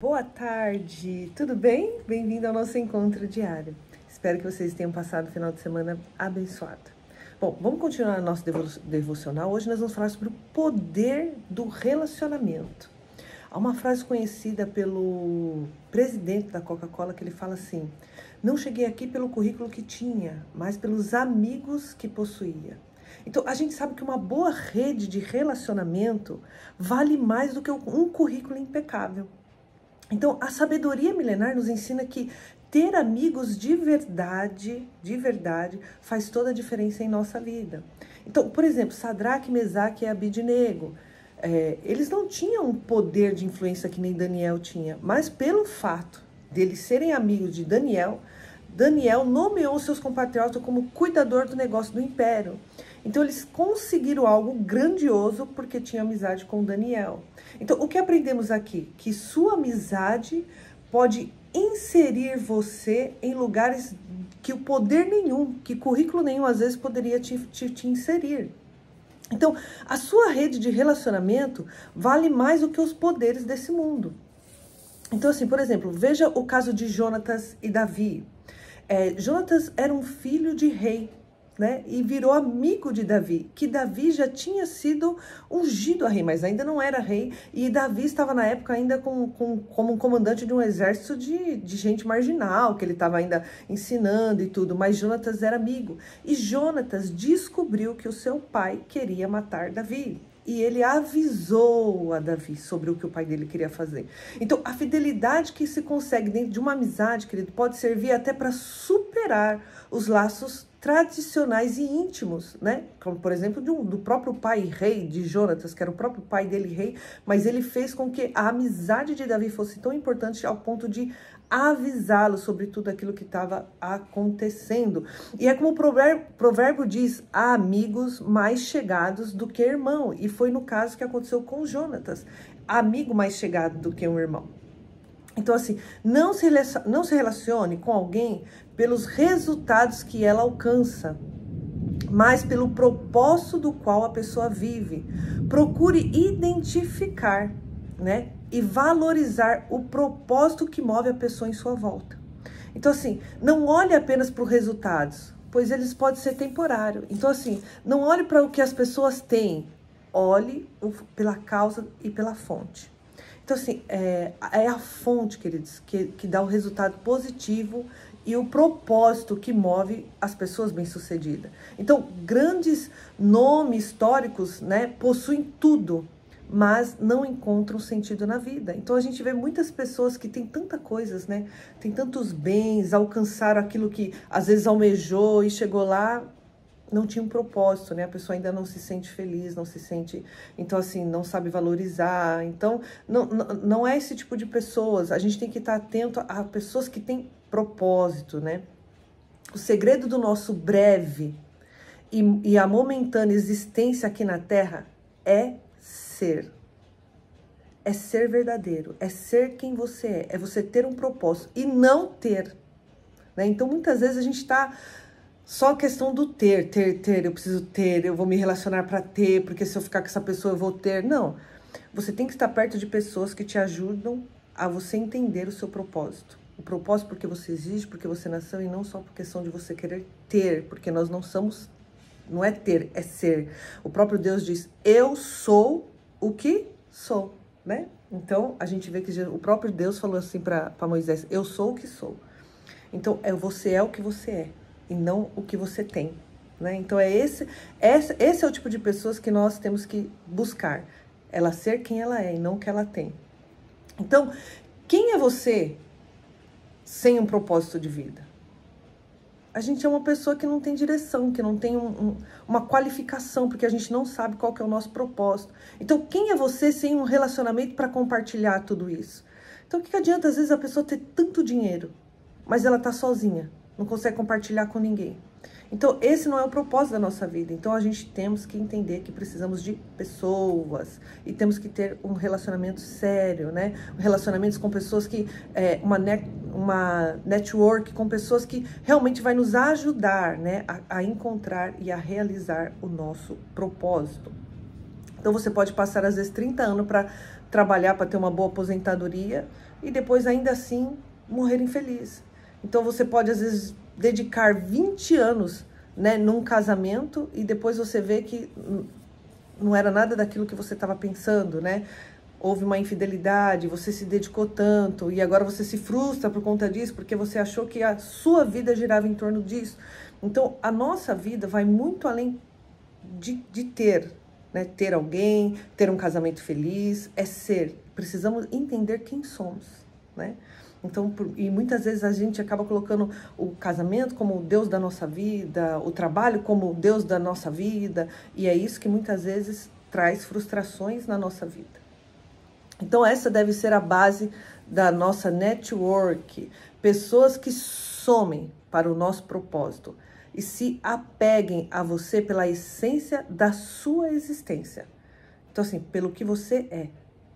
Boa tarde, tudo bem? Bem-vindo ao nosso encontro diário. Espero que vocês tenham passado o final de semana abençoado. Bom, vamos continuar nosso devocional. Hoje nós vamos falar sobre o poder do relacionamento. Há uma frase conhecida pelo presidente da Coca-Cola que ele fala assim: não cheguei aqui pelo currículo que tinha, mas pelos amigos que possuía. Então, a gente sabe que uma boa rede de relacionamento vale mais do que um currículo impecável. Então, a sabedoria milenar nos ensina que ter amigos de verdade, faz toda a diferença em nossa vida. Então, por exemplo, Sadraque, Mesaque e Abidnego, eles não tinham um poder de influência que nem Daniel tinha, mas pelo fato deles serem amigos de Daniel, Daniel nomeou seus compatriotas como cuidador do negócio do império. Então, eles conseguiram algo grandioso porque tinham amizade com Daniel. Então, o que aprendemos aqui? Que sua amizade pode inserir você em lugares que o poder nenhum, que currículo nenhum, às vezes, poderia te inserir. Então, a sua rede de relacionamento vale mais do que os poderes desse mundo. Então, assim, por exemplo, veja o caso de Jonatas e Davi. Jonatas era um filho de rei, né? E virou amigo de Davi, que Davi já tinha sido ungido a rei, mas ainda não era rei, e Davi estava na época ainda como um comandante de um exército de gente marginal, que ele estava ainda ensinando e tudo, mas Jonatas era amigo, e Jonatas descobriu que o seu pai queria matar Davi, e ele avisou a Davi sobre o que o pai dele queria fazer. Então, a fidelidade que se consegue dentro de uma amizade, querido, pode servir até para superar os laços tradicionais e íntimos, né? Como, por exemplo, do próprio pai rei de Jonatas, que era o próprio pai dele rei, mas ele fez com que a amizade de Davi fosse tão importante ao ponto de avisá-lo sobre tudo aquilo que estava acontecendo. E é como o provérbio diz: há amigos mais chegados do que irmão. E foi no caso que aconteceu com Jonatas. Amigo mais chegado do que um irmão. Então, assim, não se relacione com alguém pelos resultados que ela alcança, mas pelo propósito do qual a pessoa vive. Procure identificar, né, e valorizar o propósito que move a pessoa em sua volta. Então, assim, não olhe apenas para os resultados, pois eles podem ser temporários. Então, assim, não olhe para o que as pessoas têm, olhe pela causa e pela fonte. Então, assim, é a fonte, queridos, que dá o resultado positivo e o propósito que move as pessoas bem-sucedidas. Então, grandes nomes históricos, né, possuem tudo, mas não encontram sentido na vida. Então, a gente vê muitas pessoas que têm tantas coisas, né, tem tantos bens, alcançaram aquilo que às vezes almejou e chegou lá, não tinha um propósito, né? A pessoa ainda não se sente feliz, não se sente, então assim, não sabe valorizar. Então, não é esse tipo de pessoas. A gente tem que estar atento a pessoas que têm propósito, né? O segredo do nosso breve e a momentânea existência aqui na Terra é ser. É ser verdadeiro, é ser quem você é você ter um propósito e não ter, né? Então, muitas vezes a gente está só a questão do ter, eu preciso ter, eu vou me relacionar para ter, porque se eu ficar com essa pessoa eu vou ter. Não, você tem que estar perto de pessoas que te ajudam a você entender o seu propósito. O propósito porque você existe, porque você nasceu, e não só por questão de você querer ter, porque nós não somos, não é ter, é ser. O próprio Deus diz: eu sou o que sou, né? Então, a gente vê que o próprio Deus falou assim para Moisés: eu sou o que sou. Então, você é o que você é, e não o que você tem, né? Então, esse é o tipo de pessoas que nós temos que buscar. Ela ser quem ela é e não o que ela tem. Então, quem é você sem um propósito de vida? A gente é uma pessoa que não tem direção, que não tem uma qualificação, porque a gente não sabe qual que é o nosso propósito. Então, quem é você sem um relacionamento para compartilhar tudo isso? Então, o que adianta, às vezes, a pessoa ter tanto dinheiro, mas ela está sozinha, não consegue compartilhar com ninguém? Então, esse não é o propósito da nossa vida. Então, a gente temos que entender que precisamos de pessoas e temos que ter um relacionamento sério, né? Relacionamentos com pessoas que... uma network com pessoas que realmente vai nos ajudar, né? A encontrar e a realizar o nosso propósito. Então você pode passar às vezes 30 anos para trabalhar, para ter uma boa aposentadoria e depois ainda assim morrer infeliz. Então você pode às vezes dedicar 20 anos, né, num casamento e depois você vê que não era nada daquilo que você estava pensando, né? Houve uma infidelidade, você se dedicou tanto e agora você se frustra por conta disso porque você achou que a sua vida girava em torno disso. Então a nossa vida vai muito além de ter, né? Ter alguém, ter um casamento feliz, é ser. Precisamos entender quem somos, né? Então, e muitas vezes a gente acaba colocando o casamento como o Deus da nossa vida, o trabalho como o Deus da nossa vida, e é isso que muitas vezes traz frustrações na nossa vida. Então, essa deve ser a base da nossa network, pessoas que somem para o nosso propósito e se apeguem a você pela essência da sua existência. Então, assim, pelo que você é,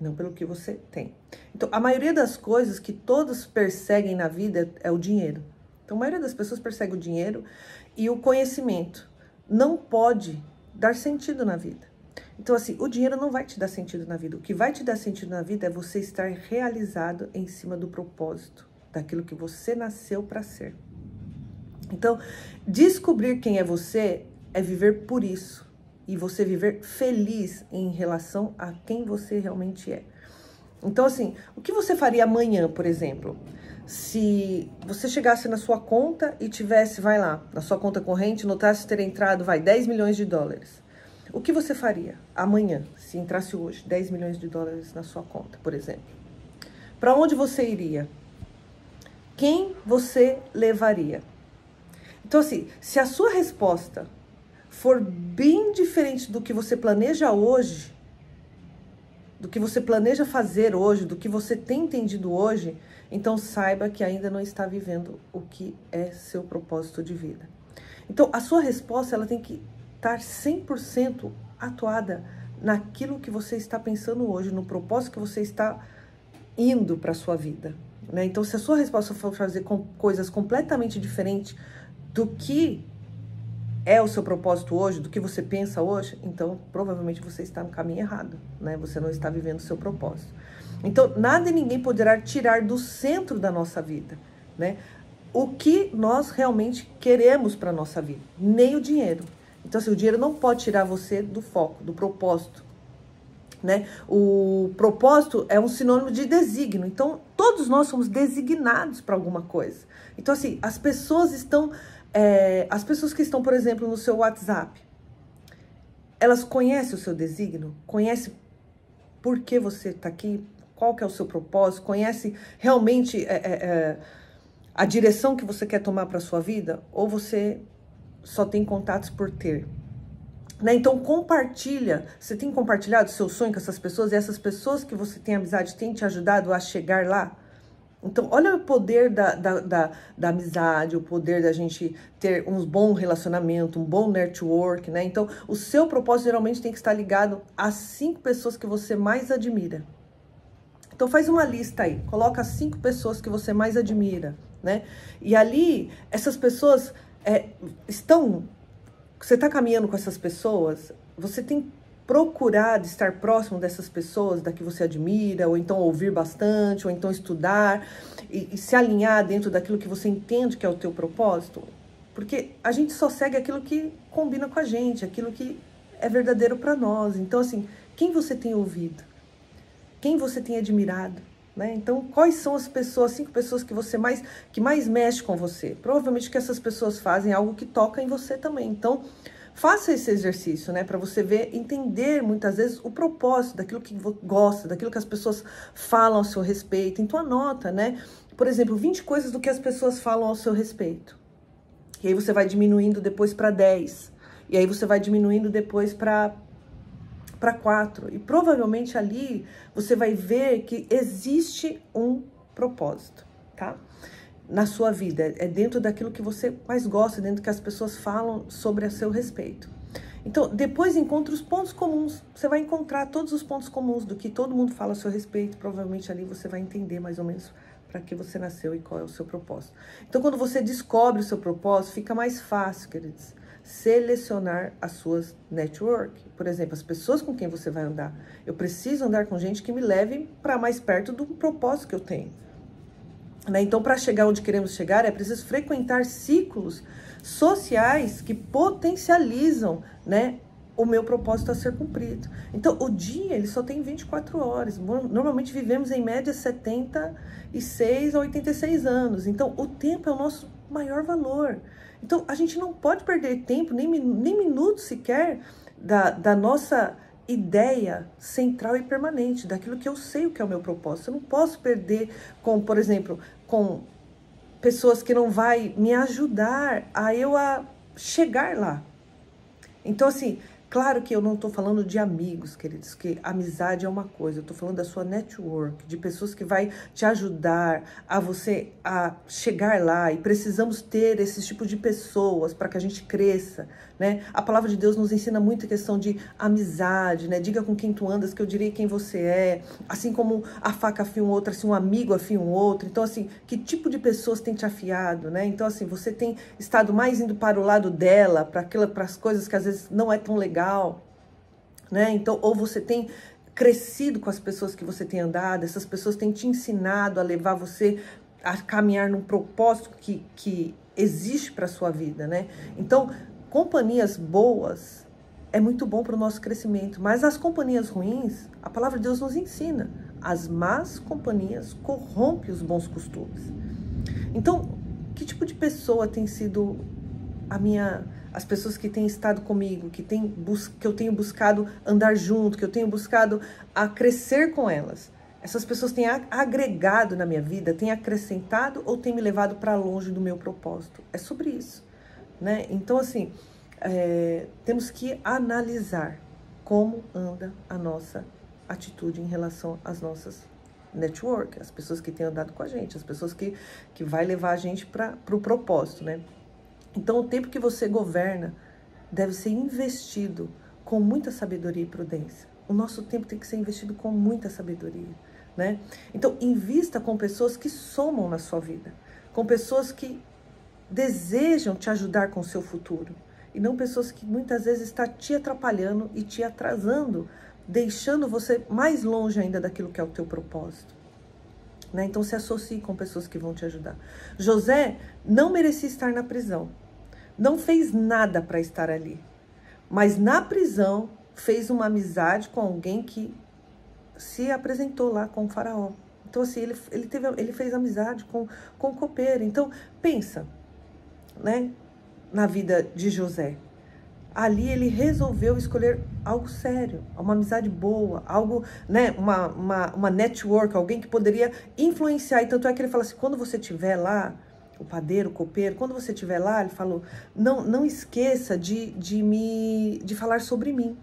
não pelo que você tem. Então, a maioria das coisas que todos perseguem na vida é o dinheiro. Então, a maioria das pessoas persegue o dinheiro e o conhecimento. Não pode dar sentido na vida. Então, assim, o dinheiro não vai te dar sentido na vida. O que vai te dar sentido na vida é você estar realizado em cima do propósito, daquilo que você nasceu para ser. Então, descobrir quem é você é viver por isso. E você viver feliz em relação a quem você realmente é. Então, assim, o que você faria amanhã, por exemplo? Se você chegasse na sua conta e tivesse, vai lá, na sua conta corrente, notasse ter entrado, 10 milhões de dólares. O que você faria amanhã, se entrasse hoje 10 milhões de dólares na sua conta, por exemplo? Para onde você iria? Quem você levaria? Então, assim, se a sua resposta for bem diferente do que você planeja hoje, do que você planeja fazer hoje, do que você tem entendido hoje, então saiba que ainda não está vivendo o que é seu propósito de vida. Então, a sua resposta ela tem que estar 100% atuada naquilo que você está pensando hoje, no propósito que você está indo para a sua vida, né? Então, se a sua resposta for fazer coisas completamente diferentes do que é o seu propósito hoje, do que você pensa hoje, então provavelmente você está no caminho errado, né? Você não está vivendo o seu propósito. Então, nada e ninguém poderá tirar do centro da nossa vida, né? O que nós realmente queremos para a nossa vida, nem o dinheiro. Então, assim, o dinheiro não pode tirar você do foco, do propósito, né? O propósito é um sinônimo de designo. Então, todos nós somos designados para alguma coisa. Então, assim, as pessoas que estão, por exemplo, no seu WhatsApp, elas conhecem o seu designo? Conhecem por que você está aqui? Qual que é o seu propósito? Conhecem realmente a direção que você quer tomar para a sua vida? Ou você só tem contatos por ter? Né? Então, compartilha. Você tem compartilhado o seu sonho com essas pessoas? E essas pessoas que você tem amizade têm te ajudado a chegar lá? Então, olha o poder da amizade, o poder da gente ter um bom relacionamento, um bom network, né? Então, o seu propósito geralmente tem que estar ligado às 5 pessoas que você mais admira. Então, faz uma lista aí, coloca 5 pessoas que você mais admira, né? E ali, essas pessoas você está caminhando com essas pessoas, você tem procurado estar próximo dessas pessoas, da que você admira, ou então ouvir bastante, ou então estudar e se alinhar dentro daquilo que você entende que é o teu propósito, porque a gente só segue aquilo que combina com a gente, aquilo que é verdadeiro para nós. Então, assim, quem você tem ouvido? Quem você tem admirado? Né? Então, quais são as pessoas, 5 pessoas que mais mexe com você? Provavelmente que essas pessoas fazem algo que toca em você também. Então, faça esse exercício, né, para você ver, entender muitas vezes o propósito daquilo que gosta, daquilo que as pessoas falam ao seu respeito. Então anota, né? Por exemplo, 20 coisas do que as pessoas falam ao seu respeito. E aí você vai diminuindo depois para 10. E aí você vai diminuindo depois para 4. E provavelmente ali você vai ver que existe um propósito, tá? Na sua vida, é dentro daquilo que você mais gosta, dentro do que as pessoas falam sobre a seu respeito. Então, depois encontre os pontos comuns, você vai encontrar todos os pontos comuns do que todo mundo fala a seu respeito, provavelmente ali você vai entender mais ou menos para que você nasceu e qual é o seu propósito. Então, quando você descobre o seu propósito, fica mais fácil, queridos. selecionar as suas network. Por exemplo, as pessoas com quem você vai andar. Eu preciso andar com gente que me leve para mais perto do propósito que eu tenho. Né? Então, para chegar onde queremos chegar, é preciso frequentar ciclos sociais que potencializam, né, o meu propósito a ser cumprido. Então, o dia, ele só tem 24 horas. Normalmente vivemos em média 76 a 86 anos. Então, o tempo é o nosso maior valor. Então, a gente não pode perder tempo, nem minutos sequer, da nossa ideia central e permanente, daquilo que eu sei o que é o meu propósito. Eu não posso perder com, por exemplo, com pessoas que não vai me ajudar a chegar lá. Então, assim, claro que eu não estou falando de amigos, queridos, que amizade é uma coisa. Eu estou falando da sua network, de pessoas que vai te ajudar a você a chegar lá. E precisamos ter esse tipo de pessoas para que a gente cresça, né? A palavra de Deus nos ensina muito a questão de amizade, né? Diga com quem tu andas que eu direi quem você é. Assim como a faca afia um outro, assim um amigo afia um outro. Então, assim, que tipo de pessoas tem te afiado, né? Então, assim, você tem estado mais indo para o lado dela, para as coisas que às vezes não é tão legal, né? Então, ou você tem crescido com as pessoas que você tem andado, essas pessoas têm te ensinado a levar você a caminhar num propósito que existe para a sua vida, né? Então, companhias boas é muito bom para o nosso crescimento, mas as companhias ruins, a palavra de Deus nos ensina, as más companhias corrompem os bons costumes. Então, que tipo de pessoa tem sido as pessoas que têm estado comigo, que eu tenho buscado andar junto, que eu tenho buscado a crescer com elas? Essas pessoas têm agregado na minha vida, têm acrescentado ou têm me levado para longe do meu propósito? É sobre isso, né? Então, assim, temos que analisar como anda a nossa atitude em relação às nossas network, as pessoas que têm andado com a gente, as pessoas que vai levar a gente para o propósito, né? Então, o tempo que você governa deve ser investido com muita sabedoria e prudência. O nosso tempo tem que ser investido com muita sabedoria, né? Então, invista com pessoas que somam na sua vida, com pessoas que desejam te ajudar com o seu futuro, e não pessoas que muitas vezes estão te atrapalhando e te atrasando, deixando você mais longe ainda daquilo que é o teu propósito. Né? Então, se associe com pessoas que vão te ajudar. José não merecia estar na prisão. Não fez nada para estar ali. Mas na prisão, fez uma amizade com alguém que se apresentou lá com o faraó. Então, assim, ele fez amizade com o copeiro. Então, pensa, né, na vida de José. Ali ele resolveu escolher algo sério, uma amizade boa, algo, né, uma network, alguém que poderia influenciar. E tanto é que ele fala assim, quando você estiver lá, o padeiro, o copeiro, quando você estiver lá, ele falou, não esqueça de falar sobre mim.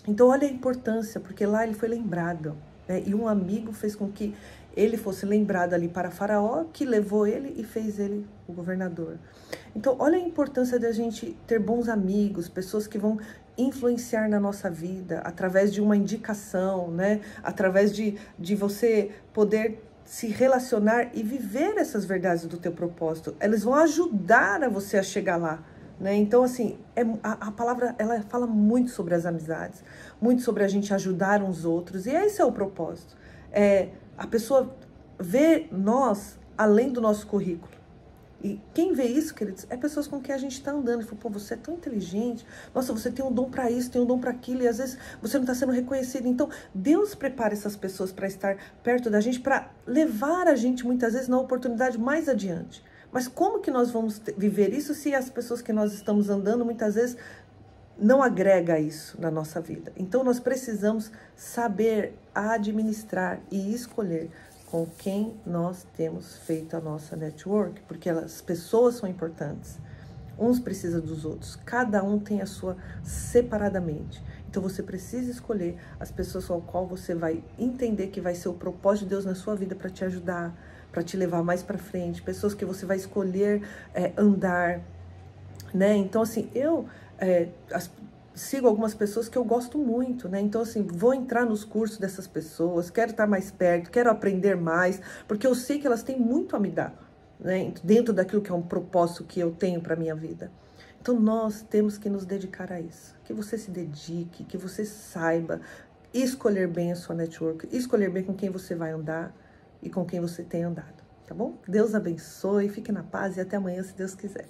Então olha a importância, porque lá ele foi lembrado, né, e um amigo fez com que ele fosse lembrado ali para Faraó, que levou ele e fez ele o governador. Então, olha a importância da gente ter bons amigos, pessoas que vão influenciar na nossa vida, através de uma indicação, né? Através de você poder se relacionar e viver essas verdades do teu propósito. Eles vão ajudar a você a chegar lá, né? Então, assim, a palavra, ela fala muito sobre as amizades, muito sobre a gente ajudar uns outros, e esse é o propósito. A pessoa vê nós além do nosso currículo. E quem vê isso, queridos, é pessoas com quem a gente está andando. E fala, pô, você é tão inteligente, nossa, você tem um dom para isso, tem um dom para aquilo, e às vezes você não está sendo reconhecido. Então, Deus prepara essas pessoas para estar perto da gente, para levar a gente, muitas vezes, na oportunidade mais adiante. Mas como que nós vamos viver isso se as pessoas que nós estamos andando, muitas vezes, não agrega isso na nossa vida? Então, nós precisamos saber administrar e escolher com quem nós temos feito a nossa network, porque as pessoas são importantes. Uns precisam dos outros, cada um tem a sua separadamente. Então, você precisa escolher as pessoas com as quais você vai entender que vai ser o propósito de Deus na sua vida para te ajudar, para te levar mais para frente, pessoas que você vai escolher andar, né? Então, assim, eu sigo algumas pessoas que eu gosto muito, né? Então, assim, vou entrar nos cursos dessas pessoas, quero estar mais perto, quero aprender mais, porque eu sei que elas têm muito a me dar, né? Dentro daquilo que é um propósito que eu tenho para minha vida. Então, nós temos que nos dedicar a isso. Que você se dedique, que você saiba escolher bem a sua network, escolher bem com quem você vai andar e com quem você tem andado, tá bom? Deus abençoe, fique na paz e até amanhã, se Deus quiser.